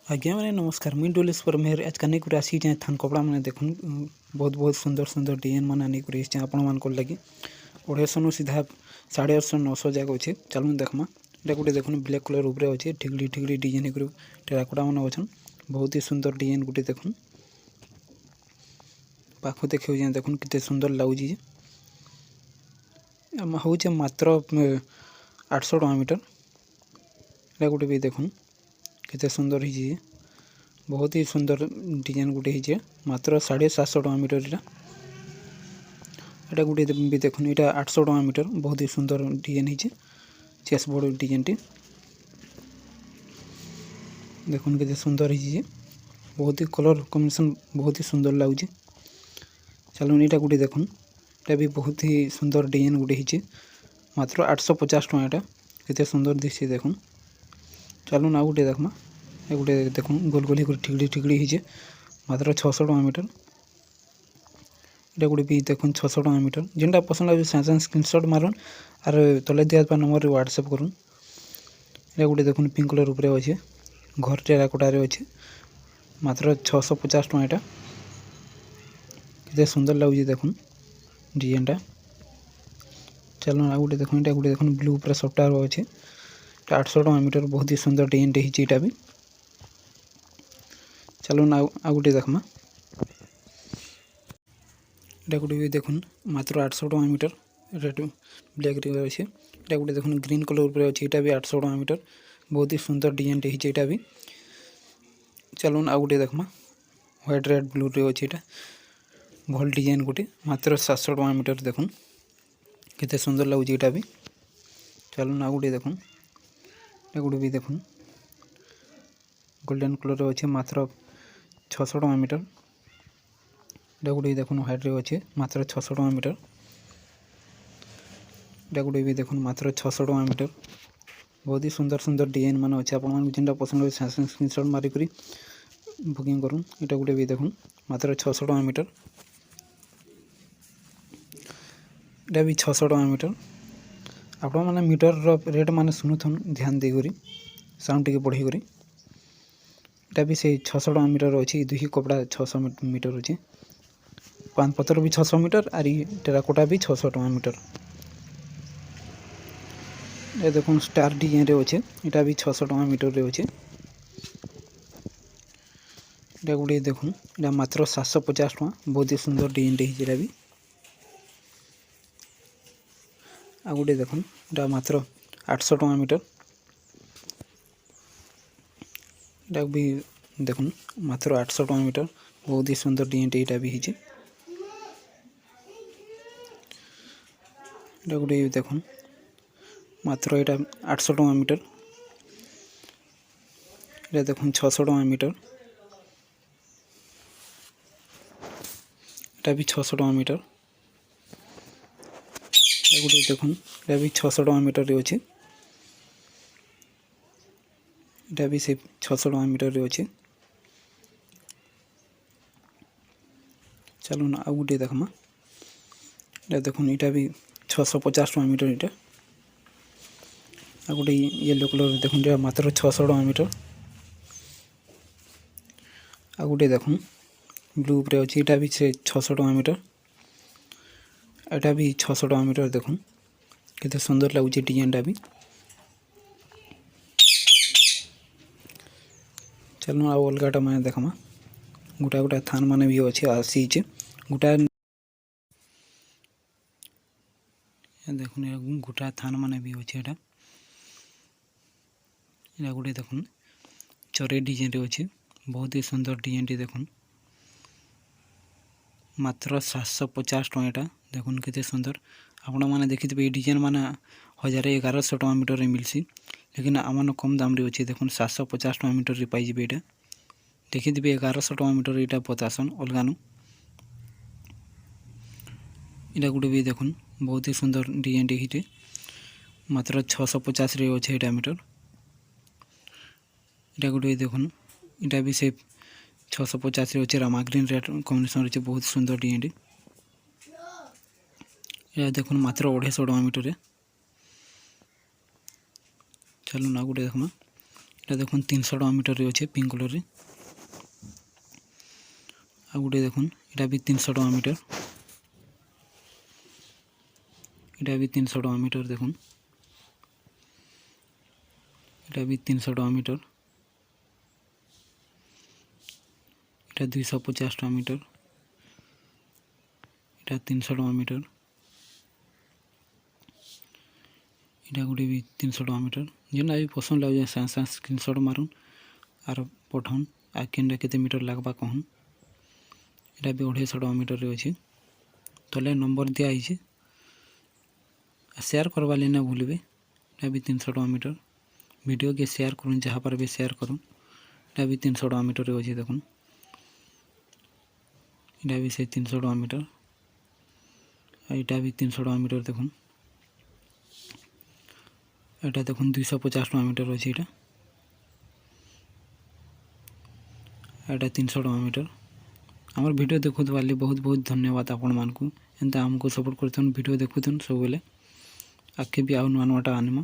आज्ञा मैंने नमस्कार मुई डोलेस पर मेहर आज कने कुछ आसी जाए थान कपड़ा मैंने देखुन बहुत बहुत सुंदर सुंदर डिजाइन मान आनी कर आपण मान लगी 800 सीधा 850 900 जाक अच्छे चलूँ देखमा इटा गोटे देखुन ब्लैक कलर उपरे अच्छे ठिगड़ी ठिगड़ी डिजाइन कर टेराकोटा मान अच्छन बहुत ही सुंदर डिजाइन गोटे देखुन पाख देखिए जाए देखुन कितने सुंदर लगुच हूँ मात्र 800 टका मीटर इटा गोटे भी देखुन केते सुंदर ही बहुत ही सुंदर डिजाइन गोटे ही मात्र 750 टका मीटर इटा गोटे भी देखुन इटा 800 टका मीटर बहुत ही सुंदर डिजाइन ही चेस बोर्ड डिजाइन टी देखुन केते सुंदर ही बहुत ही कलर कॉम्बिनेशन बहुत ही सुंदर लगुच चलो इटा गोटे देखुन इटा भी बहुत ही सुंदर डिजाइन गोटे ही मात्र 850 टका इटा केते सुंदर दिखी देखुन चलो ना गोटे देखमा ए गोटे देखुन गोल गोल ठिगड़ी ठिगड़ी ही मात्र 600 टका मीटर इटा गोटे भी देखुन 600 टका मीटर जेनटा पसंद लगे साँगे साँगे स्क्रीनशॉट मारुन आर तले दिया नंबर व्हाट्सएप करुन इटा गोटे देखुन पिंक कलर उपरे अच्छे घर टेराकोटारे अच्छे मात्र 650 टका इटा केते सुंदर लगुच देखुन डिजाइनटा चलो आ गोटे देखुन इटा गोटे देखुन ब्लू पूरा सफ्टवेयर अच्छे 800 टका मीटर बहुत ही सुंदर डिजाइन हीटा भी चलो ना आ गोटे देखमा इटा गोटे भी देखुन मात्र 800 टका मीटर रेड ब्लैक अच्छे इटा गोटे देखुन ग्रीन कलर ऊपर अच्छे इटा भी 800 टका मीटर बहुत ही सुंदर डिजाइन हीटा भी चलो ना आ गोटे देखमा व्हाइट रेड ब्लू रे अच्छे इटा भल डिजाइन गोटे मात्र 700 टका मीटर देखुन केते सुंदर लगुच इटा भी चलो ना गोटे देखुन इटा गोटे भी देखुन गोल्डन कलर अच्छे मात्र 600 टका मीटर इटा गोटे देखुन व्हाइट रे अच्छे मात्र 600 टका मीटर इटा गोटे भी देखुन मात्र 600 टका मीटर बहुत ही सुंदर सुंदर डिजाइन मान अच्छे आपन जेनटा पसंद लगे साँगे स्क्रीनशॉट मारिक बुकिंग करूँ इटा गोटे भी देखुन मात्र 600 टका मीटर इटा भी 600 टका मीटर आपण मैंने मीटर रेट मान शुणुन ध्यान देकर साउंड टे बढ़े कर इटा भी से 600 टका मीटर अच्छी दुही कपड़ा 600 मीटर अच्छे पान पतर भी 600 मीटर आर टेराकोटा भी 600 टका मीटर ये देखो स्टार डिजाइन रे अच्छे इटा भी 600 टका मीटर रे अच्छे इटा गोटे देखुन इटा मात्र 750 टका बहुत ही सुंदर डिजाइन टे भी आ गोटे देखुन इटा मात्र 800 टका मीटर इटा भी देखुन मात्र 800 टका मीटर बहुत ही सुंदर डिजाइन टे भी है इटा गोटे देखुन मात्र इटा 800 टका मीटर इटा देखुन 600 टका मीटर इटा भी 600 टका मीटर इटा गोटे देखुन इटा भी 600 टका मीटर रे अच्छे इटा भी से 600 टका मीटर रे अच्छे चलो ना आ गोटे देखमा इटा देखुन इटा भी 650 टका मीटर इटा आ गोटे येलो कलर देखुन इटा मात्र 600 टका मीटर आ गोटे देखुन ब्लू उपरे अच्छे इटा भी से 600 टका मीटर एटा भी 600 टका मीटर देखुन केते सुंदर लगुच डिजाइनटा भी चलो आ अलगाटा मैंने देखमा गोटा गोटा थान माने भी अच्छे आसी गोटा देखुन गोटा थान माने भी अच्छे एटा एटा गोटे देखुन चरे डिजाइन रे अच्छे बहुत ही सुंदर डिजाइन टी देखुन मात्र 750 टका एटा देखुन केते सुंदर आपण माने देखिथिबे डिजाइन माने 1100 टका मीटर रे मिलसी लेकिन आमन कम दाम रे अच्छे देखुन 750 टका मीटर रे पाई जिबे एटा देखिथिबे 1100 टका मीटर एटा पतासन अलगानु इटा गुटे भी देखुन बहुत ही सुंदर डिजाइन टी हिटे मात्र 650 रे अच्छे एटा मीटर इटा गुटे देखुन इटा भी से 650 रे अच्छे रामा ग्रीन रेड कॉम्बिनेशन रे बहुत सुंदर डिजाइन या देखुन मात्र 250 टका मीटर रे चलो ना गोटे देखमा এটা দেখুন 300 टका मीटर अच्छे पिंक कलर रे आ गोटे देखुन এটা भी 300 टका मीटर এটা भी 300 टका मीटर देखुन এটা भी 300 टका मीटर এটা 250 टका मीटर এটা 300 टका मीटर এটা गोटे भी 300 टका मीटर जेना भी पसंद लगे साथ साथ स्क्रीनशॉट मारुन आर पठाउन आ केनटा केते मीटर लागबा कहन এটা भी 250 टका मीटर रे अछि तले नंबर दिया आइछे शेयर करवा लेना भूलबे এটা भी 300 टका मीटर वीडियो के शेयर करूँ जहाँ पर भी शेयर करूँ এটা भी 300 टका मीटर रे अछि देखुन এটা भी से 300 टका मीटर এটা भी 300 टका मीटर देखुन এটা দেখুন 250 टका मीटर अछि এটা 300 टका मीटर आमर वीडियो देखुत वाली बहुत बहुत धन्यवाद आपण मानकू एंता हमको सपोर्ट करथन वीडियो देखुथन सब बेले आके भी आउ नुआ नुआटा आनिमा।